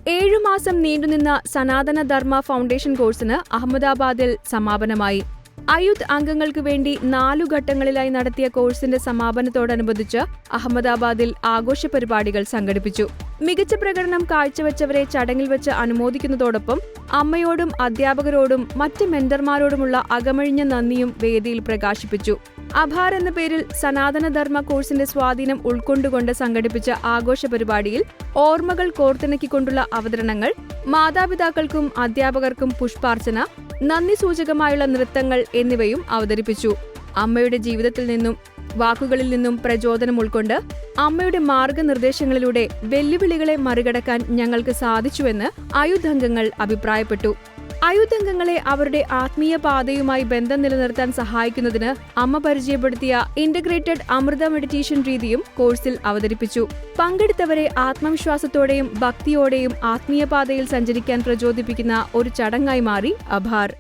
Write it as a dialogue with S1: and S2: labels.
S1: 7 മാസം നീണ്ടുനിന്ന സനാതന ധർമ്മ ഫൗണ്ടേഷൻ കോഴ്സിന് അഹമ്മദാബാദിൽ സമാപനമായി. അയുത് അംഗങ്ങൾക്ക് വേണ്ടി 4 ഘട്ടങ്ങളിലായി നടത്തിയ കോഴ്സിന്റെ സമാപനത്തോടനുബന്ധിച്ച് അഹമ്മദാബാദിൽ ആഘോഷ പരിപാടികൾ സംഘടിപ്പിച്ചു. മികച്ച പ്രകടനം കാഴ്ചവെച്ചവരെ ചടങ്ങിൽ വെച്ച് അനുമോദിക്കുന്നതോടൊപ്പം അമ്മയോടും അധ്യാപകരോടും മറ്റ് മെന്റർമാരോടുമുള്ള അകമഴിഞ്ഞ നന്ദിയും വേദിയിൽ പ്രകാശിപ്പിച്ചു. അഭാർ എന്ന പേരിൽ സനാതനധർമ്മ കോഴ്സിന്റെ സ്വാധീനം ഉൾക്കൊണ്ടുകൊണ്ട് സംഘടിപ്പിച്ച ആഘോഷ പരിപാടിയിൽ ഓർമ്മകൾ കോർത്തിണക്കിക്കൊണ്ടുള്ള അവതരണങ്ങൾ, മാതാപിതാക്കൾക്കും അധ്യാപകർക്കും പുഷ്പാർച്ചന, നന്ദി സൂചകമായുള്ള നൃത്തങ്ങൾ എന്നിവയും അവതരിപ്പിച്ചു. അമ്മയുടെ ജീവിതത്തിൽ നിന്നും വാക്കുകളിൽ നിന്നും പ്രചോദനം ഉൾക്കൊണ്ട് അമ്മയുടെ മാർഗനിർദ്ദേശങ്ങളിലൂടെ വെല്ലുവിളികളെ മറികടക്കാൻ ഞങ്ങൾക്ക് സാധിച്ചുവെന്ന് അയുത് അംഗങ്ങൾ അഭിപ്രായപ്പെട്ടു. അയുത് അംഗങ്ങളെ അവരുടെ ആത്മീയ പാതയുമായി ബന്ധം നിലനിർത്താൻ സഹായിക്കുന്നതിന് അമ്മ പരിചയപ്പെടുത്തിയ ഇന്റഗ്രേറ്റഡ് അമൃത മെഡിറ്റേഷൻ രീതിയും കോഴ്സിൽ അവതരിപ്പിച്ചു. പങ്കെടുത്തവരെ ആത്മവിശ്വാസത്തോടെയും ഭക്തിയോടെയും ആത്മീയ പാതയിൽ സഞ്ചരിക്കാൻ പ്രചോദിപ്പിക്കുന്ന ഒരു ചടങ്ങായി മാറി അഭാർ.